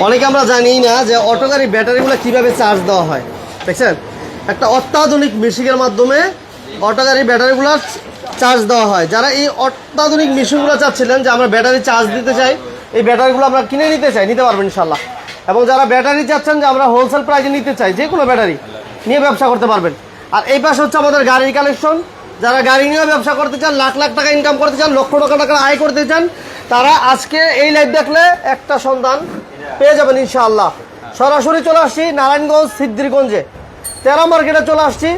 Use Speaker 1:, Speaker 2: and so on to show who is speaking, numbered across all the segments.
Speaker 1: অনেকে আমরা জানি না যে অটো গাড়ি ব্যাটারিগুলো কিভাবে চার্জ দেওয়া হয়। দেখছেন, একটা অত্যাধুনিক মেশিনের মাধ্যমে অটো গাড়ির ব্যাটারিগুলো চার্জ দেওয়া হয়। যারা এই অত্যাধুনিক মেশিনগুলো চাচ্ছিলেন যে আমরা ব্যাটারি চার্জ দিতে চাই, এই ব্যাটারিগুলো আমরা কিনে নিতে চাই, নিতে পারবেন ইনশাল্লাহ। এবং যারা ব্যাটারি চাচ্ছেন যে আমরা হোলসেল প্রাইসে নিতে চাই, যে কোনো ব্যাটারি নিয়ে ব্যবসা করতে পারবেন। আর এই পাশে হচ্ছে আমাদের গাড়ির কালেকশন। যারা গাড়ি নিয়ে ব্যবসা করতে চান, লাখ লাখ টাকা ইনকাম করতে চান, লক্ষ লক্ষ টাকা আয় করতে চান, তারা আজকে এই লাইভ দেখলে একটা সন্ধান পেয়ে যাবেন ইনশাআল্লাহ। সরাসরি চলে আসছি নারায়ণগঞ্জ সিদ্ধিরগঞ্জে 13 মার্কেটে চলে আসছি।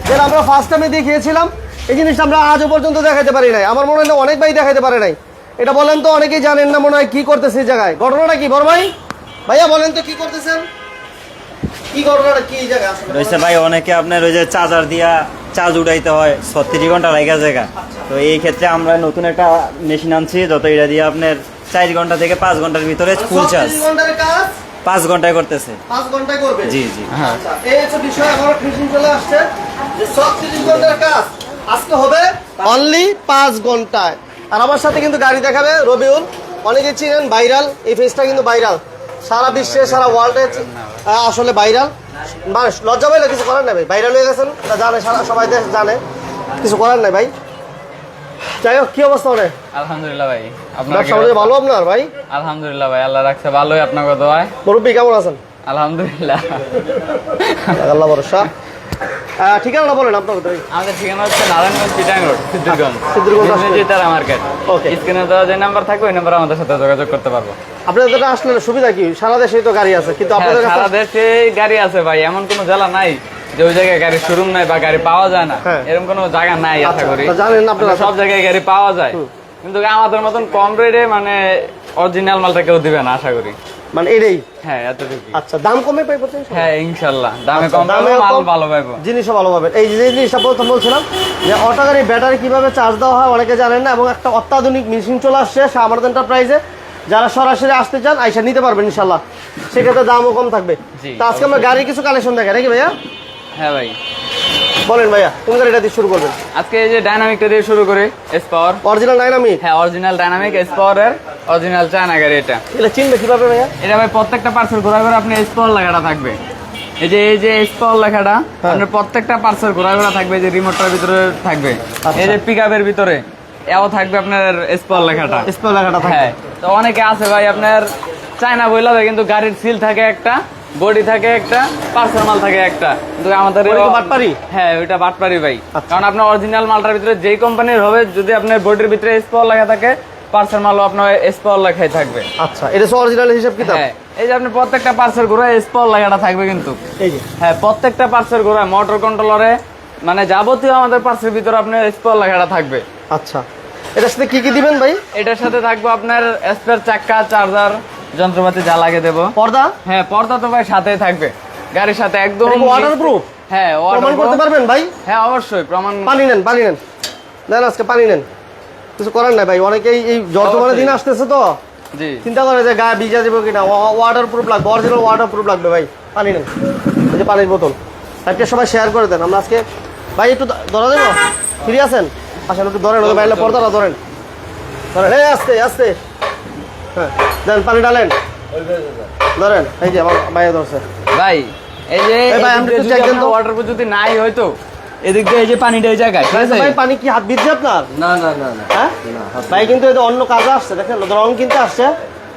Speaker 1: যেটা আমরা ফার্স্ট টাইমে দেখিয়েছিলাম, এই জিনিসটা আমরা আজও পর্যন্ত দেখাতে পারি নাই। আমার মনে হয় অনেক ভাই দেখাতে পারে নাই। এটা বলেন তো, অনেকেই জানেন না মনে হয় কি করতেছে এই জায়গায়। ঘটনাটা কি বড় ভাই? ভাইয়া বলেন তো কি করতেছেন, কি ঘটনাটা কি এই জায়গায়
Speaker 2: রয়েছে ভাই? অনেকে আপনার ওই যে চার্জার দিয়া চার্জ উঠাইতে হয়, 36 ঘন্টা লাগা জায়গা। তো এই ক্ষেত্রে আমরা নতুন একটা মেশিন আনছি, যত এটা দিয়ে আপনার 4 ঘন্টা থেকে 5 ঘন্টার ভিতরে ফুল চার্জ 5 ঘন্টায় করতেছে।
Speaker 1: 5 ঘন্টায় করবে?
Speaker 2: জি জি।
Speaker 1: হ্যাঁ, আচ্ছা এই হচ্ছে বিষয়। আমার মেশিন চলে আসছে যে 36 ঘন্টার কাজ আজকে হবে অনলি 5 ঘন্টায়। আর আমার সাথে কিন্তু গাড়ি দেখাবে রবিউল, অনেকে চিনেন, ভাইরাল। এই ফেসটা কিন্তু ভাইরাল সারা বিশ্বে, সারা ওয়ার্ল্ডে আসলে ভাইরাল। মানুষ লজ্জা পাইলে কিছু করার নাই ভাই, ভাইরাল হয়ে গেছেন, জানে সারা সবাই দেশ জানে, কিছু করার নাই ভাই। যাই হোক, কি অবস্থা অনেক?
Speaker 3: আলহামদুলিল্লাহ ভাই,
Speaker 1: ভালো আপনার ভাই?
Speaker 3: আলহামদুলিল্লাহ ভাই, আল্লাহ রাখছে ভালোই। আপনার কত ভাই?
Speaker 1: মুরব্বী কেমন আছেন?
Speaker 3: আলহামদুলিল্লাহ,
Speaker 1: আল্লাহ ভরসা। ঠিকানা বলেন আপনার।
Speaker 3: আমাদের ঠিকানা হচ্ছে নারায়ণগঞ্জ চিটাং রোড, সিদ্ধিরগঞ্জ মার্কেট।
Speaker 1: ওকে,
Speaker 3: স্ক্রিনে দেওয়া যে নাম্বার থাকবে ওই নাম্বারে আমাদের সাথে যোগাযোগ করতে পারবো।
Speaker 1: আপনাদের আসলে সুবিধা কি? সারা দেশেই তো গাড়ি আছে, কিন্তু আপনাদের
Speaker 3: সারা দেশে গাড়ি আছে ভাই, এমন কোনো জেলা নাই যে ওই জায়গায় গাড়ির শোরুম নাই বা গাড়ি পাওয়া যায় না, এরকম কোনো জায়গা নাই। আশা করি
Speaker 1: জানেন আপনারা
Speaker 3: সব জায়গায় গাড়ি পাওয়া যায়, কিন্তু আমাদের মতন কম রেটে মানে অরিজিনাল মালটা কেউ দিবে না আশা করি।
Speaker 1: মানে এটাই?
Speaker 3: হ্যাঁ, এতটুকু।
Speaker 1: আচ্ছা, দাম কমে পাইবো?
Speaker 3: হ্যাঁ ইনশাআল্লাহ, দামে কম, দামে মাল ভালো পাইবো,
Speaker 1: জিনিসও ভালো পাবেন। এই যে জিনিসটা প্রথম বলছিলাম যে অটো গাড়ি ব্যাটারি কিভাবে চার্জ দেওয়া হয় অনেকে জানেন না, এবং একটা অত্যাধুনিক মেশিন চলে আসছে সামার এন্টারপ্রাইজে। যারা সরাসরি আসতে চান আইসা নিতে পারবেন ইনশাআল্লাহ, সেক্ষেত্রে দামও কম থাকবে। তো আজকে আমরা গাড়ির কিছু কালেকশন দেখাই নাকি ভাইয়া?
Speaker 3: হ্যাঁ ভাই,
Speaker 1: বলেন ভাইয়া, কোন গাড়িটা দিয়ে শুরু করবেন?
Speaker 3: আজকে এই যে ডাইনামিকটা দিয়ে শুরু করি। S power
Speaker 1: original dynamic?
Speaker 3: হ্যাঁ, অরিজিনাল ডাইনামিক এস পাওয়ার এর অরিজিনাল চায়না গাড়ি। এটা
Speaker 1: চিনবে কিভাবে ভাইয়া?
Speaker 3: এটা ভাই প্রত্যেকটা পার্সেল ঘোরা করে আপনি এস পাওয়ার লেখাটা থাকবে। এই যে এস পাওয়ার লেখাটা আপনার প্রত্যেকটা পার্সেল ঘোরা থাকবে, যে রিমোটটার ভিতরে থাকবে। এই যে পিকআপের ভিতরে এও থাকবে আপনার এস পাওয়ার লেখাটা।
Speaker 1: এস পাওয়ার লেখাটা থাকবে।
Speaker 3: হ্যাঁ, তো অনেকে আছে ভাই আপনার চায়না বইলাবে, কিন্তু গাড়ির সিল থাকে একটা, বডি থাকে একটা, পার্সেল মাল থাকে একটা, কিন্তু আমাদের
Speaker 1: বাটপারি।
Speaker 3: হ্যাঁ, ওইটা বাটপারি ভাই। কারণ আপনার অরিজিনাল মালটার ভিতরে যেই কোম্পানির হবে, যদি আপনার বডির ভিতরে এস পাওয়ার লেখা থাকে, পার্সেল মালও আপনার এস পাওয়ার লেখাই থাকবে।
Speaker 1: আচ্ছা, এটা অরিজিনাল হিসাব কিতাব?
Speaker 3: হ্যাঁ, এই যে আপনি প্রত্যেকটা পার্সেল ঘোরায় এস পাওয়ার লেখাটা থাকবে কিন্তু।
Speaker 1: এই যে
Speaker 3: হ্যাঁ, প্রত্যেকটা পার্সেল ঘোরায় মোটর কন্ট্রোলারে মানে যাবতীয় আমাদের পার্সেল ভিতরে আপনার এস পাওয়ার লেখাটা থাকবে।
Speaker 1: আচ্ছা, এটার সাথে কি কি দিবেন ভাই?
Speaker 3: এটার সাথে থাকবে আপনার স্পেয়ার চাক্কা, চার্জার, যন্ত্রপাতি যা লাগে দেবো।
Speaker 1: পর্দা?
Speaker 3: হ্যাঁ, পর্দা তো ভাই সাথেই থাকবে, গাড়ির সাথে একদম
Speaker 1: ওয়াটারপ্রুফ।
Speaker 3: হ্যাঁ,
Speaker 1: প্রমাণ করতে পারবেন ভাই?
Speaker 3: হ্যাঁ অবশ্যই প্রমাণ।
Speaker 1: পানি নেন, পানি নেন, দেন আজকে পানি নেন, কিছু করার নাই ভাই। অনেকেই এই বর্তমানে দিন আসতেছে তো
Speaker 3: জি
Speaker 1: চিন্তা করে যে গায়ে ভিজা যাবে কিনা, ওয়াটারপ্রুফ লাগবে, অরিজিনাল ওয়াটারপ্রুফ লাগবে ভাই। পানি নেন, এই যে পানির বোতল, একটা সবাই শেয়ার করে দেন। আমরা আজকে ভাই একটু ধরা দেবো, ফ্রি আছেন? আসলে একটু ধরেন, ওদের বাইরে পর্দাটা ধরেন, ধরেন, এই আস্তে আস্তে। হ্যাঁ, দেন পানি ডালেন, ধরেন। এই যে আমার বাইরে ধরছে
Speaker 3: ভাই, এই যে
Speaker 1: ভাই আমি একটু চেক দেন তো।
Speaker 3: ওয়াটারপ্রুফ যদি নাই হয়তো এদিক দিয়ে এই যে পানিটা এই জায়গায়, ঠিক আছে
Speaker 1: ভাই? পানি কি হাত ভিজছে আপনার?
Speaker 4: না না না না,
Speaker 1: হ্যাঁ ভাই, কিন্তু এটা অন্য কাজে আসছে, দেখেন রং কিনতে আসছে,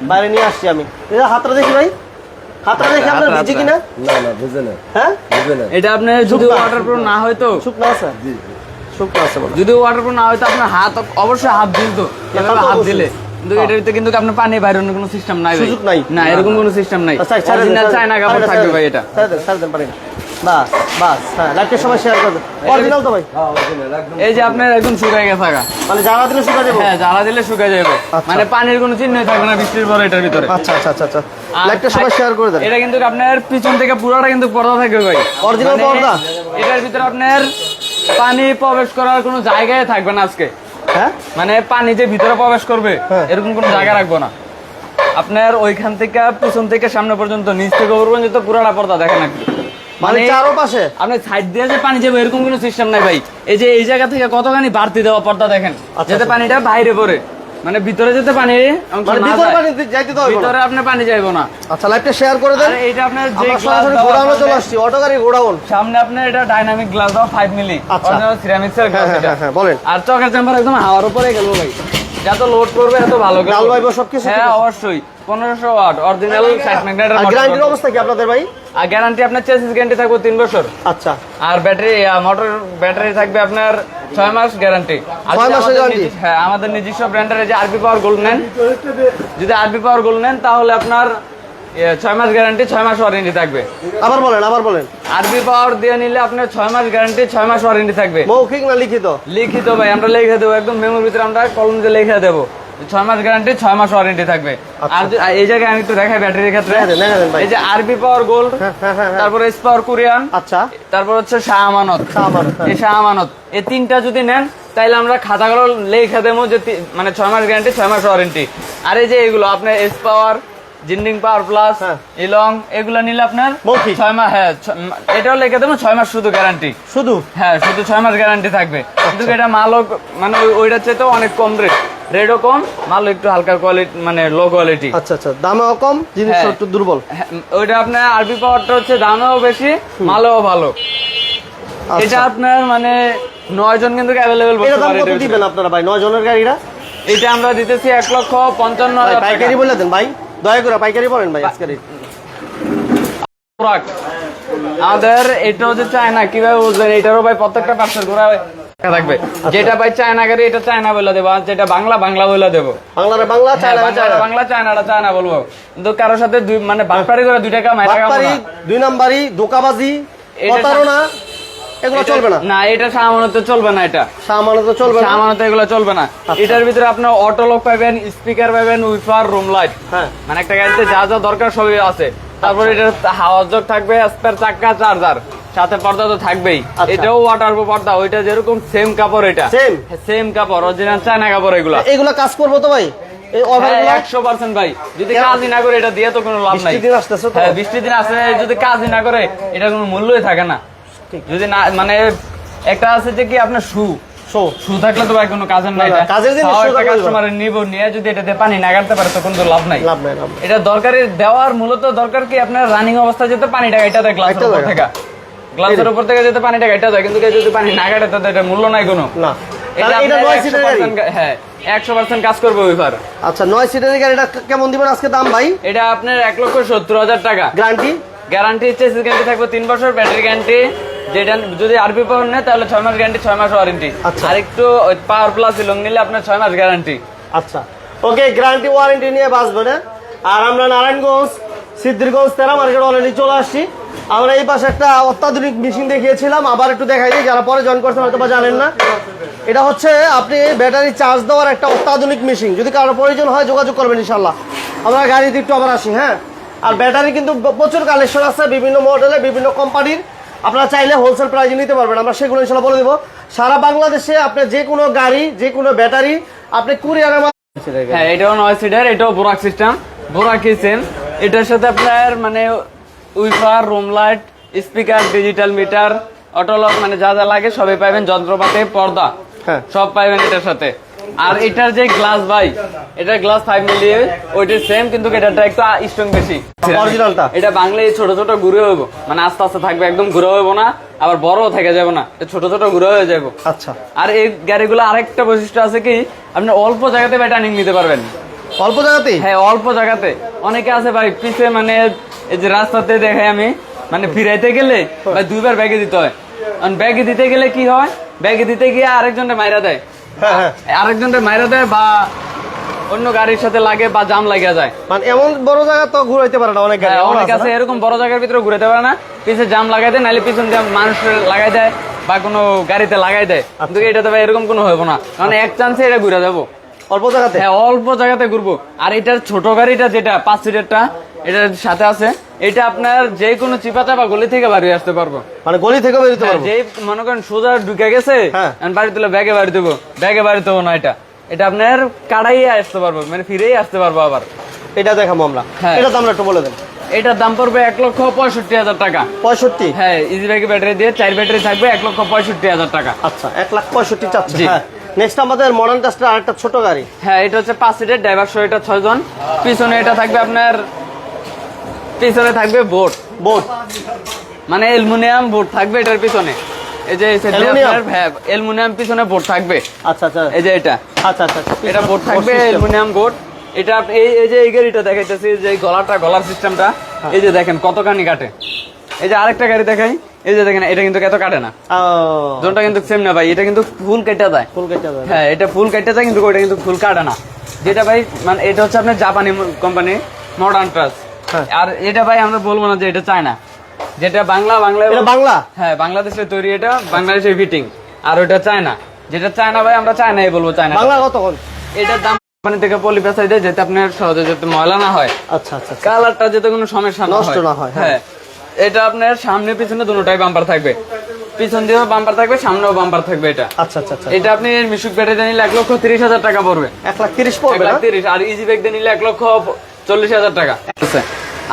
Speaker 1: বাইরে নিয়ে আসছি আমি। এটা হাতটা দেখি ভাই, হাতটা দেখি আপনার ভিজে কিনা।
Speaker 4: না না, বুঝে না,
Speaker 1: হ্যাঁ
Speaker 4: বুঝে না।
Speaker 3: এটা আপনার যদি ওয়াটারপ্রুফ না হয়তো,
Speaker 1: শুকনো আছে?
Speaker 4: জি জি,
Speaker 1: শুকনো আছে বলে।
Speaker 3: যদি ওয়াটারপ্রুফ না হয়তো আপনার হাত অবশ্যই হাত দিলতো, এভাবে হাত দিলে, কিন্তু এটার ভিতরে কিন্তু আপনার পানি বাইরের কোনো সিস্টেম নাই ভাই,
Speaker 1: সুযোগ নাই।
Speaker 3: না এরকম কোনো সিস্টেম নাই। অরিজিনাল চায়না কাপড় থাকবে ভাই এটা।
Speaker 1: ছাড় দেন পানি, বাস বাস। হ্যাঁ, লাইভটা সবাই শেয়ার করে দেন। অরিজিনাল তো ভাই?
Speaker 4: হ্যাঁ অরিজিনাল একদম।
Speaker 3: এই যে আপনার একদম শুকায় গেছে আগা,
Speaker 1: মানে জ্বালা দিলে শুকা যাবে?
Speaker 3: হ্যাঁ, জ্বালা দিলে শুকায় যাবে, মানে পানির কোনো চিহ্নই থাকবে না বৃষ্টির পরে এটার ভিতরে।
Speaker 1: আচ্ছা আচ্ছা আচ্ছা আচ্ছা,
Speaker 3: আর
Speaker 1: লাইভটা সবাই শেয়ার করে দেন।
Speaker 3: এটা কিন্তু আপনার পিছন থেকে পুরোটা কিন্তু পর্দা থাকবে ভাই,
Speaker 1: অরিজিনাল
Speaker 3: মানে
Speaker 1: পর্দা?
Speaker 3: এটার ভিতরে আপনার পানি প্রবেশ করার কোনো জায়গায় থাকবে না আজকে।
Speaker 1: হ্যাঁ,
Speaker 3: মানে পানি যে ভিতরে প্রবেশ করবে এরকম কোনো জায়গা রাখবো না। আপনার ওইখান থেকে পিছন থেকে সামনে পর্যন্ত, নিচ থেকে উপর পর্যন্ত পুরোটা পর্দা দেখেন আপনি,
Speaker 1: মানে চারো পাশে
Speaker 3: আপনি সাইড দিয়ে যে পানি যাবে এরকম কোনো সিস্টেম নাই ভাই। এই যে এই জায়গা থেকে কতখানি বাড়তি দেওয়া পর্দা দেখেন, যাতে পানিটা বাইরে পড়ে। মানে ভিতরে যেতে পানি অংশ
Speaker 1: মানে
Speaker 3: না
Speaker 1: ভিতরে
Speaker 3: যায়।
Speaker 1: পানি যাইতে তো হবে
Speaker 3: ভিতরে আপনি পানি যাইবো না।
Speaker 1: আচ্ছা, লাইভটা শেয়ার করে দেন।
Speaker 3: আর এইটা আপনার যে
Speaker 1: আমরা
Speaker 3: গ্লাস
Speaker 1: সরাসরি গোডাউনে চলে আসছি, অটো গাড়ি গোডাউন।
Speaker 3: সামনে আপনার এটা ডাইনামিক গ্লাস দাও 5 মিলি
Speaker 1: আচ্ছা।
Speaker 3: অরিজিনাল সিরামিক্স এর গ্লাস এটা।
Speaker 1: হ্যাঁ, বলেন।
Speaker 3: আর চকের চেম্বার একদম হাওয়ার উপরে গেল ভাই, যত লোড করবে এত ভালো করে
Speaker 1: ডাল ভাইবো সবকিছু ঠিক
Speaker 3: হ্যাঁ
Speaker 1: আছে?
Speaker 3: অবশ্যই 1500 ওয়াট অরিজিনাল সাইড ম্যাগনেটের
Speaker 1: আর গ্যারান্টির অবস্থা কি আপনাদের ভাই?
Speaker 3: আর গ্যারান্টি আপনার চেসিস গ্যারান্টি থাকবে 3 বছর।
Speaker 1: আচ্ছা,
Speaker 3: আর ব্যাটারি মোটর ব্যাটারি থাকবে আপনার 6 মাস গ্যারান্টি।
Speaker 1: 6 মাসের guarantee?
Speaker 3: হ্যাঁ, আমাদের নিজস্ব ব্র্যান্ডের যে আরবি পাওয়ার গোল্ড নেন, যদি আরবি পাওয়ার গোল্ড নেন তাহলে আপনার 6 মাস গ্যারান্টি 6 মাস ওয়ারেন্টি থাকবে।
Speaker 1: আবার বলেন।
Speaker 3: আরবি পাওয়ার দিয়ে নিলে আপনার 6 মাস গ্যারান্টি 6 মাস ওয়ারেন্টি থাকবে।
Speaker 1: মৌখিক না লিখিত?
Speaker 3: লিখিত ভাই, আমরা লিখে দেবো একদম মেমোর ভিতরে, আমরা কলম দিয়ে লিখে দেবো 6 মাস গ্যারান্টি 6 মাস ওয়ারেন্টি থাকবে। আর এই জায়গায় আমি একটু দেখাই ব্যাটারির ক্ষেত্রে,
Speaker 1: দেখাবেন ভাই।
Speaker 3: এই যে আরবি পাওয়ার গোল্ড,
Speaker 1: হ্যাঁ।
Speaker 3: তারপরে এস পাওয়ার কোরিয়ান,
Speaker 1: আচ্ছা,
Speaker 3: তারপর হচ্ছে শাহ আমানত।
Speaker 1: হ্যাঁ।
Speaker 3: এই শাহ আমানত এই তিনটা যদি নেন তাইলে আমরা খাতাগুলো লিখে দেবো যে মানে 6 মাস গ্যারান্টি 6 মাস ওয়ারেন্টি। আর এই যে এগুলো আপনার এস পাওয়ার, জিন্ডিং পাওয়ার প্লাস,
Speaker 1: হ্যাঁ।
Speaker 3: ইলং, এগুলো নিলে আপনার
Speaker 1: মৌখিক।
Speaker 3: 6 মাস, হ্যাঁ এটাও লিখে দেবো 6 মাস শুধু গ্যারান্টি।
Speaker 1: শুধু?
Speaker 3: হ্যাঁ, শুধু 6 মাস গ্যারান্টি থাকবে। কিন্তু এটা মালও মানে ওইটার চেয়ে তো অনেক কম রেটও কম, মালও একটু হালকা কোয়ালিটি মানে লো কোয়ালিটি।
Speaker 1: আচ্ছা, দামও কম, জিনিস
Speaker 3: হ্যাঁ।
Speaker 1: একটু দুর্বল।
Speaker 3: হ্যাঁ, ওইটা আপনার আরবি পাওয়ারটা হচ্ছে দামেও বেশি, মালও ভালো।
Speaker 1: আচ্ছা।
Speaker 3: এটা আপনার মানে 9 জন কিন্তু অ্যাভেলেবেল
Speaker 1: এটা
Speaker 3: বলতে
Speaker 1: দাম
Speaker 3: পারে
Speaker 1: কত
Speaker 3: এটার ভিতরে।
Speaker 1: দিবেন আপনারা ভাই 9 জনের গাড়িটা?
Speaker 3: এটা আমরা দিতেছি 1,55,000 টাকা।
Speaker 1: পাইকারি বলে দেন ভাই, দয়া করে পাইকারি বলেন ভাই আজকের।
Speaker 3: প্রোডাক্ট আমাদের এটা হচ্ছে চায়না, কিভাবে বুঝবেন? এটারও ভাই প্রত্যেকটা পার্সেল ঘোরা থাকবে। যেটা ভাই চায়না গাড়ি এটা চায়না বলে দেবো, আর যেটা বাংলা বলে দেবো।
Speaker 1: বাংলা,
Speaker 3: হ্যাঁ,
Speaker 1: চায়না,
Speaker 3: বাংলা চায়নাটা চায়না বলবো। কিন্তু কারোর সাথে মানে বাটপারি করে 2 টাকা মাইরা খাবো
Speaker 1: বাটপারি,
Speaker 3: না।
Speaker 1: 2 নাম্বারি, ধোঁকাবাজি,
Speaker 3: এটা
Speaker 1: প্রতারণা এগুলো চলবে না।
Speaker 3: না, এটা সামানত চলবে না, এটা
Speaker 1: সামান্য তো চলবে না।
Speaker 3: সামানত এগুলো চলবে না। এটার ভিতরে আপনার অটো লক পাবেন, স্পিকার পাবেন, উইফার, রুম লাইট,
Speaker 1: হ্যাঁ।
Speaker 3: মানে একটা গাড়িতে যা যা দরকার সবই আছে। তারপর এটা হাওয়ার জগ থাকবে, স্পেয়ার চাকা, চার্জার, সাথে পর্দা তো থাকবেই।
Speaker 1: আচ্ছা।
Speaker 3: এটাও ওয়াটার পর্দা, ওইটা যেরকম সেম কাপড়, এটা সেম কাপড়, অরিজিনাল চায়না কাপড় এগুলো।
Speaker 1: এগুলো কাজ করবো তো ভাই? এই ওভারগুলো
Speaker 3: 100% ভাই, যদি কাজই না করে এটা দিয়ে তো কোনো লাভ নাই।
Speaker 1: বৃষ্টির দিন আসতেছে তো?
Speaker 3: হ্যাঁ, বৃষ্টির দিন আসলে যদি কাজই না করে এটা কোনো মূল্যই থাকে না। যদি না মানে একটা আছে যে কি আপনার শু থাকলে তো ভাই কোনো কাজের নাই।
Speaker 1: না, কাজের জিনিস শু থাকলে
Speaker 3: কাস্টমার নিয়ে যদি এটাতে পানি না কাটতে পারে তখন তো লাভ নাই।
Speaker 1: লাভ নাই।
Speaker 3: এটা দরকারি দেওয়ার মূলত দরকার কি আপনার রানিং অবস্থায় যেতে পানিটা এটা দেয় গ্লাসের উপর থেকে, গ্লাসের উপর থেকে যেতে পানিটা এটা দেয়। কিন্তু কেউ যদি পানি না কাটে তাহলে এটা মূল্য নাই কোনো।
Speaker 1: না,
Speaker 3: এটা
Speaker 1: এটা 9 সিটের গাড়ি।
Speaker 3: 100% হ্যাঁ 100% কাজ করবে উইফার।
Speaker 1: আচ্ছা, 9 সিটের গাড়িটা কেমন দিবেন আজকে দাম ভাই?
Speaker 3: এটা আপনার 1,70,000 টাকা।
Speaker 1: গ্যারান্টি
Speaker 3: চেসিস গ্যারান্টি থাকবে 3 বছর, ব্যাটারি গ্যারান্টি, যেটা যদি আরবি পাওয়ার নেয় তাহলে 6 মাস গ্যারান্টি 6 মাস ওয়ারেন্টি।
Speaker 1: আচ্ছা।
Speaker 3: আর একটু পাওয়ার প্লাস লং নিলে আপনার 6 মাস গ্যারান্টি।
Speaker 1: আচ্ছা, ওকে, গ্যারান্টি ওয়ারেন্টি নিয়ে বাঁচবে না। আর আমরা নারায়ণগঞ্জ, সিদ্ধিরগঞ্জ, তেরা মার্কেট অলরেডি চলে আসছি। আমরা এই পাশে একটা অত্যাধুনিক মেশিন দেখিয়েছিলাম, আবার একটু দেখাই দিই, যারা পরে জয়েন করছেন হয়তো বা জানেন না। এটা হচ্ছে আপনি ব্যাটারি চার্জ দেওয়ার একটা অত্যাধুনিক মেশিন। যদি কারো প্রয়োজন হয় যোগাযোগ করবেন ইনশাল্লাহ। আমরা গাড়িতে একটু আবার আসি। হ্যাঁ, আর ব্যাটারি কিন্তু প্রচুর কালেকশন আছে বিভিন্ন মডেলে, বিভিন্ন কোম্পানির। আপনারা চাইলে হোলসেল প্রাইসে নিতে পারবেন, আমরা সেগুলো ইনশাল্লাহ বলে দেবো। সারা বাংলাদেশে আপনি যে কোনো গাড়ি, যে কোনো ব্যাটারি আপনি কুরিয়ারের মাধ্যমে।
Speaker 3: হ্যাঁ, এটাও 9 সিটার, এটাও বোরাক সিস্টেম, বোরাক কিচেন। এটার সাথে আপনার মানে উইফার, room light, speaker, digital meter, autolock, মানে যা যা লাগে সবই পাবেন, যন্ত্রপাতি, পর্দা,
Speaker 1: হ্যাঁ,
Speaker 3: সব পাবেন এটার সাথে। আর এটার যে গ্লাস ভাই, এটার গ্লাস 5 মিলি, ওইটা সেম, কিন্তু এটাটা একটু স্ট্রং বেশি।
Speaker 1: অরিজিনালটা
Speaker 3: এটা বাংলায় ছোট ছোট ঘুরে হইব, মানে আস্তে আস্তে থাকবে, একদম ঘুরে হইব না, আবার বড়ও থেকে যাবে না, ছোট ছোট ঘুরে হয়ে যাবো।
Speaker 1: আচ্ছা।
Speaker 3: আর এই গাড়িগুলো আরেকটা বৈশিষ্ট্য আছে কি, আপনি অল্প জায়গাতে টার্নিং নিতে পারবেন।
Speaker 1: অল্প জায়গাতেই?
Speaker 3: হ্যাঁ, অল্প জায়গাতে। অনেকে আছে ভাই পিছে মানে এই যে রাস্তাতে দেখে আমি মানে ফিরাইতে গেলে ভাই 2 বার ব্যাগে দিতে হয়। কারণ ব্যাগে দিতে গেলে কি হয়, ব্যাগে দিতে গিয়ে আরেকজনের মাইরা দেয়, আরেকজনের মাইরা দেয়, বা অন্য গাড়ির সাথে লাগে, বা জাম লাগিয়ে যায়।
Speaker 1: মানে এমন বড় জায়গা তো ঘুরাইতে পারে না অনেক গাড়ি।
Speaker 3: অনেক আছে এরকম বড় জায়গার ভিতরে ঘুরাতে পারে না, পিছে জাম লাগাই দেয়, নাহলে পিছন দিয়ে মানুষ লাগাই দেয়, বা কোনো গাড়িতে লাগাই দেয়। কিন্তু এটাতে ভাই এরকম কোনো হইব না, কারণ এক চান্সে এটা ঘুরে যাবো
Speaker 1: অল্প জায়গাতে।
Speaker 3: হ্যাঁ, অল্প জায়গাতে ঘুরবো। আর এটার ছোট গাড়িটা যেটা 5 সিটারটা এটার সাথে আছে, এটা আপনার যে কোনো চিপাচা বা গলি থেকে বাড়ি আসতে পারবো,
Speaker 1: মানে গলি থেকে বেরোতে পারবো।
Speaker 3: যে মনে করেন সোজা ঢুকে গেছে বাড়ি তুলে ব্যাগে বাড়ি দেবো, ব্যাগে বাড়ি দেবো না, এটা আপনার কাড়াই আসতে পারবো, মানে ফিরেই আসতে পারবো আবার।
Speaker 1: এটা দেখাবো আমরা।
Speaker 3: হ্যাঁ,
Speaker 1: এটা দামটা একটু বলে দেন।
Speaker 3: এটার দাম পড়বে 1,65,000 টাকা।
Speaker 1: 65?
Speaker 3: হ্যাঁ, ইজি ব্যাগে ব্যাটারি দিয়ে 4 ব্যাটারি থাকবে, 1,65,000 টাকা।
Speaker 1: আচ্ছা, 1,65,000 চাচ্ছে। হ্যাঁ, নেক্সট আমাদের মডার্ন টেস্টার আরেকটা ছোট গাড়ি।
Speaker 3: হ্যাঁ, এটা হচ্ছে 5 সিটের, ড্রাইভার সহ এটা 6 জন। পিছনে এটা থাকবে আপনার, পিছনে থাকবে বোর্ড,
Speaker 1: বোট
Speaker 3: মানে অ্যালুমিনিয়াম বোর্ড থাকবে এটার পিছনে। এই যে
Speaker 1: অ্যালুমিনিয়াম?
Speaker 3: অ্যালুমিনিয়াম পিছনে বোর্ড থাকবে।
Speaker 1: আচ্ছা আচ্ছা
Speaker 3: এই যে এটা,
Speaker 1: আচ্ছা আচ্ছা
Speaker 3: এটা বোর্ড থাকবে অ্যালুমিনিয়াম বোর্ড। এটা এই যে এই গাড়িটা দেখাইতেছি, যে এই গলার সিস্টেমটা, এই যে দেখেন কতখানি কাটে। এই যে আরেকটা গাড়ি দেখাই, এই যে দেখেন এটা কিন্তু এত কাটে না, জোনটা কিন্তু সেম না ভাই, এটা কিন্তু ফুল কেটে যায়।
Speaker 1: ফুল কেটে যায়।
Speaker 3: হ্যাঁ, এটা ফুল কেটে যায়, কিন্তু ওইটা কিন্তু ফুল কাটে না। যেটা ভাই মানে এটা হচ্ছে আপনার জাপানি কোম্পানি মডার্ন ট্রাস।
Speaker 1: হ্যাঁ।
Speaker 3: আর এটা ভাই আমরা বলবো না যে এটা চায়না, যেটা বাংলা
Speaker 1: এটা বাংলা?
Speaker 3: হ্যাঁ, বাংলাদেশে তৈরি, এটা বাংলাদেশের ফিটিং। আর ওইটা চায়না, যেটা চায়না ভাই আমরা চায়নাই বলবো, চায়না।
Speaker 1: বাংলা কত কোন?
Speaker 3: এটার দাম কোম্পানি থেকে পলি পেঁচাই দেয়, যাতে আপনার সহজে যাতে ময়লা না হয়,
Speaker 1: আচ্ছা আচ্ছা আচ্ছা।
Speaker 3: কালারটা যাতে কোনো সমস্যা
Speaker 1: নষ্ট না হয়, হ্যাঁ।
Speaker 3: হ্যাঁ, এটা আপনার সামনে পিছনে দুটোটাই বাম্পার থাকবে, পিছন দিয়েও বাম্পার থাকবে, সামনেও বাম্পার থাকবে। এটা
Speaker 1: আচ্ছা আচ্ছা আচ্ছা।
Speaker 3: এটা আপনি মিশুক ব্যাটারি নিলে 1,30,000 টাকা পড়বে।
Speaker 1: 1,30,000 পড়বে না?
Speaker 3: 1,30,000। আর ইজি ব্যাগ দিয়ে নিলে 1,40,000 টাকা।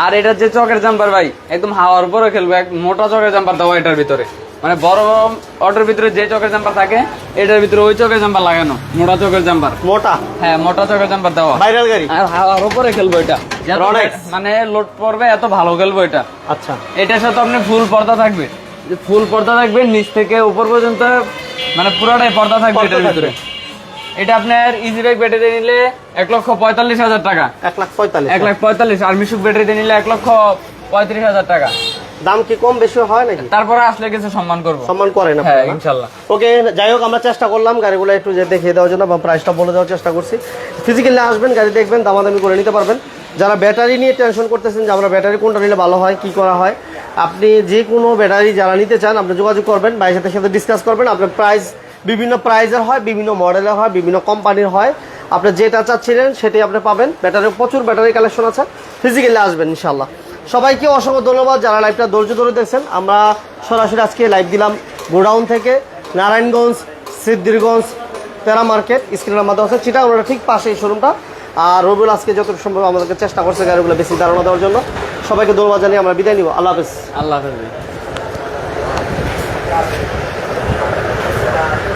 Speaker 3: আর এটার যে চকের জাম্পার ভাই, একদম হাওয়ার উপরে খেলবে, মোটা চকের জাম্পার দেওয়া এটার ভিতরে, মানে বড় অটোর ভিতরে যে চকের জাম্পার থাকে এটার ভিতরে ওই চকের জাম্পার লাগানো, মোটা চকের জাম্পার।
Speaker 1: মোটা?
Speaker 3: হ্যাঁ, মোটা চকের জাম্পার দেওয়া।
Speaker 1: ভাইরাল গাড়ি?
Speaker 3: আর হাওয়ার উপরে খেলবো এটা,
Speaker 1: Rolex?
Speaker 3: মানে লোড পড়বে, এত ভালো খেলবো এটা।
Speaker 1: আচ্ছা।
Speaker 3: এটার সাথে আপনি ফুল পর্দা থাকবে, ফুল পর্দা থাকবে নিচ থেকে উপর পর্যন্ত, মানে পুরোটাই পর্দা থাকবে এটার ভিতরে। এটা আপনার ইজি ব্যাগ ব্যাটারি নিলে 1,45,000 টাকা।
Speaker 1: 1,45,000?
Speaker 3: 1,45,000। আর মিশুক ব্যাটারিতে নিলে 1,35,000 টাকা।
Speaker 1: দাম কি কম বেশি হয় নাকি?
Speaker 3: তারপরে আসলে কিছু সম্মান করবো।
Speaker 1: সম্মান করেন
Speaker 3: হ্যাঁ,
Speaker 1: আপনারা?
Speaker 3: ইনশাল্লাহ।
Speaker 1: ওকে, যাই হোক আমরা চেষ্টা করলাম গাড়িগুলো একটু যে দেখিয়ে দেওয়ার জন্য বা প্রাইসটা বলে দেওয়ার চেষ্টা করছি। ফিজিক্যালি আসবেন, গাড়ি দেখবেন, দামাদামি করে নিতে পারবেন। যারা ব্যাটারি নিয়ে টেনশন করতেছেন যে আমরা ব্যাটারি কোনটা নিলে ভালো হয়, কি করা হয়, আপনি যে কোনো ব্যাটারি যারা নিতে চান আপনি যোগাযোগ করবেন, ভাইয়ের সাথে ডিসকাস করবেন। আপনার প্রাইস বিভিন্ন প্রাইজের হয়, বিভিন্ন মডেলের হয়, বিভিন্ন কোম্পানির হয়। আপনি যেটা চাচ্ছিলেন সেটাই আপনি পাবেন। ব্যাটারি প্রচুর ব্যাটারি কালেকশন আছে, ফিজিক্যালি আসবেন ইনশাল্লাহ। সবাইকে অসংখ্য ধন্যবাদ যারা লাইভটা ধৈর্য ধরে দেখছেন। আমরা সরাসরি আজকে লাইভ দিলাম গোডাউন থেকে, নারায়ণগঞ্জ, সিদ্ধিরগঞ্জ, তেরা মার্কেট, স্ক্রিনের মাধ্যমে আছে চিটা, আমরা ঠিক পাশে এই শোরুমটা। আর রবিউল আজকে যতটুকু সম্ভব আমাদেরকে চেষ্টা করছে গাড়িগুলো বেশি ধারণা দেওয়ার জন্য। সবাইকে ধন্যবাদ জানিয়ে আমরা বিদায় নিব। আল্লাহ হাফেজ।
Speaker 3: আল্লাহ হাফেজ।